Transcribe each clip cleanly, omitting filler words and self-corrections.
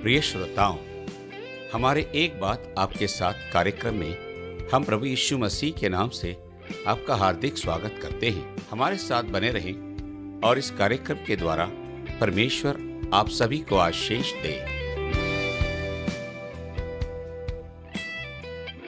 प्रिय श्रोताओं, हमारे एक बात आपके साथ कार्यक्रम में हम प्रभु यीशु मसीह के नाम से आपका हार्दिक स्वागत करते हैं। हमारे साथ बने रहें और इस कार्यक्रम के द्वारा परमेश्वर आप सभी को आशीष दे।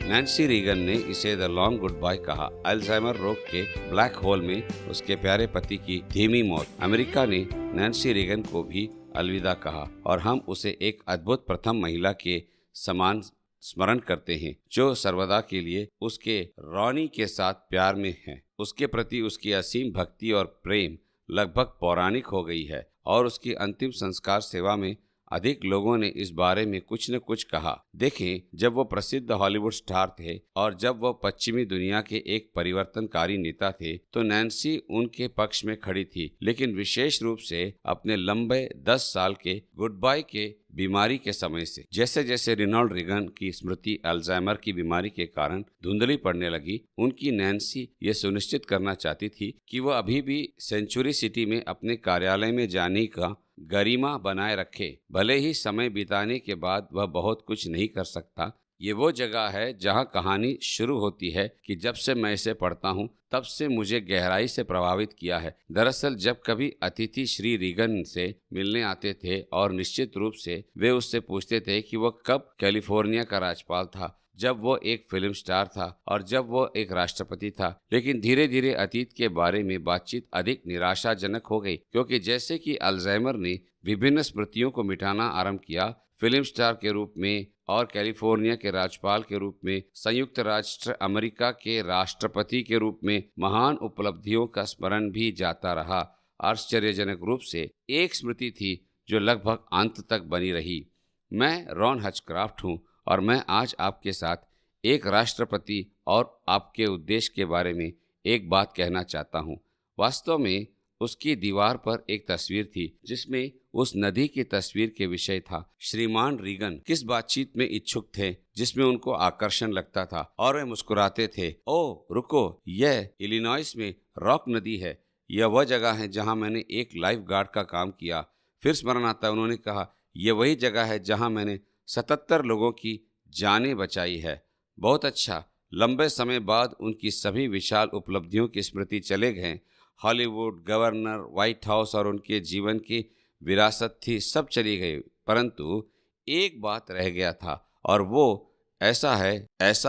नैन्सी रीगन ने इसे द लॉन्ग गुड बाय कहा। अल्जाइमर रोग के ब्लैक होल में उसके प्यारे पति की धीमी मौत। अमेरिका ने नैन्सी रीगन को भी अलविदा कहा और हम उसे एक अद्भुत प्रथम महिला के समान स्मरण करते हैं जो सर्वदा के लिए उसके रॉनी के साथ प्यार में है। उसके प्रति उसकी असीम भक्ति और प्रेम लगभग पौराणिक हो गई है और उसकी अंतिम संस्कार सेवा में अधिक लोगों ने इस बारे में कुछ न कुछ कहा। देखें, जब वो प्रसिद्ध हॉलीवुड स्टार थे और जब वो पश्चिमी दुनिया के एक परिवर्तनकारी नेता थे तो नैन्सी उनके पक्ष में खड़ी थी, लेकिन विशेष रूप से अपने लंबे 10 साल के गुड बाय के बीमारी के समय से। जैसे जैसे रोनाल्ड रीगन की स्मृति अल्जाइमर की बीमारी के कारण धुंधली पड़ने लगी, उनकी नैन्सी ये सुनिश्चित करना चाहती थी कि वह अभी भी सेंचुरी सिटी में अपने कार्यालय में जाने का गरिमा बनाए रखे। भले ही समय बिताने के बाद वह बहुत कुछ नहीं कर सकता। ये वो जगह है जहाँ कहानी शुरू होती है कि जब से मैं इसे पढ़ता हूँ तब से मुझे गहराई से प्रभावित किया है। दरअसल जब कभी अतिथि श्री रीगन से मिलने आते थे और निश्चित रूप से वे उससे पूछते थे कि वह कब कैलिफोर्निया का राज्यपाल था, जब वो एक फिल्म स्टार था और जब वो एक राष्ट्रपति था। लेकिन धीरे धीरे अतीत के बारे में बातचीत अधिक निराशाजनक हो गई, क्योंकि जैसे कि अल्जाइमर ने विभिन्न स्मृतियों को मिटाना आरंभ किया, फिल्म स्टार के रूप में और कैलिफोर्निया के राज्यपाल के रूप में, संयुक्त राष्ट्र अमेरिका के राष्ट्रपति के रूप में महान उपलब्धियों का स्मरण भी जाता रहा। आश्चर्यजनक रूप से एक स्मृति थी जो लगभग अंत तक बनी रही। मैं रॉन हचक्राफ्ट हूँ और मैं आज आपके साथ एक राष्ट्रपति और आपके उद्देश्य के बारे में एक बात कहना चाहता हूँ। वास्तव में उसकी दीवार पर एक तस्वीर थी जिसमें उस नदी की तस्वीर के विषय था। श्रीमान रीगन किस बातचीत में इच्छुक थे जिसमें उनको आकर्षण लगता था और वे मुस्कुराते थे। ओह रुको, यह इलिनॉइस में रॉक नदी है। यह वह जगह है जहां मैंने एक लाइफ गार्ड का काम किया। फिर स्मरण आता है, उन्होंने कहा, यह वही जगह है जहां मैंने 77 लोगों की जानें बचाई है। बहुत अच्छा। लंबे समय बाद उनकी सभी विशाल उपलब्धियों की स्मृति चले गए। हॉलीवुड, गवर्नर, व्हाइट हाउस और उनके जीवन की विरासत थी, सब चली गई, परंतु एक बात रह गया था और वो ऐसा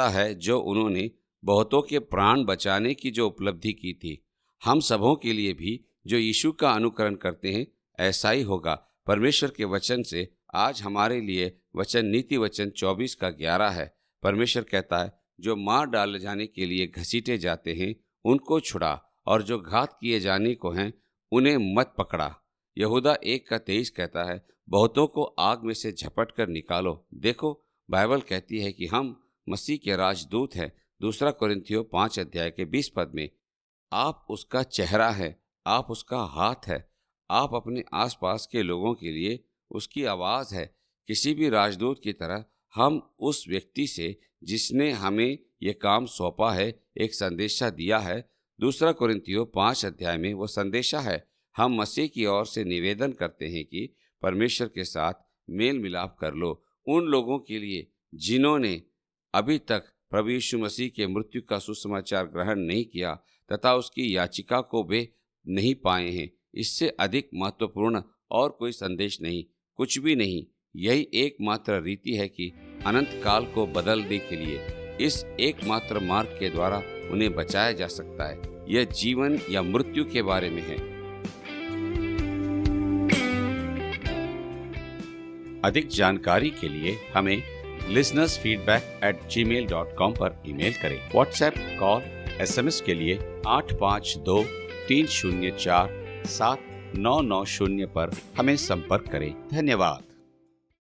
है जो उन्होंने बहुतों के प्राण बचाने की जो उपलब्धि की थी। हम सबों के लिए भी जो यीशु का अनुकरण करते हैं ऐसा ही होगा। परमेश्वर के वचन से आज हमारे लिए वचन नीति वचन 24:11 है। परमेश्वर कहता है, जो मार डाले जाने के लिए घसीटे जाते हैं उनको छुड़ा, और जो घात किए जाने को हैं उन्हें मत पकड़ा। यहूदा 1:23 कहता है, बहुतों को आग में से झपट कर निकालो। देखो, बाइबल कहती है कि हम मसीह के राजदूत हैं। 2 कोरिन्थियों 5:20 में आप उसका चेहरा है, आप उसका हाथ है, आप अपने आसपास के लोगों के लिए उसकी आवाज़ है। किसी भी राजदूत की तरह हम उस व्यक्ति से जिसने हमें ये काम सौंपा है एक संदेशा दिया है। 2 कोरिन्थियों 5 में वो संदेशा है। हम मसीह की ओर से निवेदन करते हैं कि परमेश्वर के साथ मेल मिलाप कर लो। उन लोगों के लिए जिन्होंने अभी तक प्रभु यीशु मसीह के मृत्यु का सुसमाचार ग्रहण नहीं किया तथा उसकी याचिका को वे नहीं पाए हैं। इससे अधिक महत्वपूर्ण और कोई संदेश नहीं, कुछ भी नहीं। यही एकमात्र रीति है कि अनंत काल को बदलने के लिए इस एकमात्र मार्ग के द्वारा उन्हें बचाया जा सकता है। यह जीवन या मृत्यु के बारे में है। अधिक जानकारी के लिए हमें listenersfeedback@gmail.com पर ईमेल करें। व्हाट्सएप, कॉल, SMS के लिए 852-304-7990 पर हमें संपर्क करें। धन्यवाद।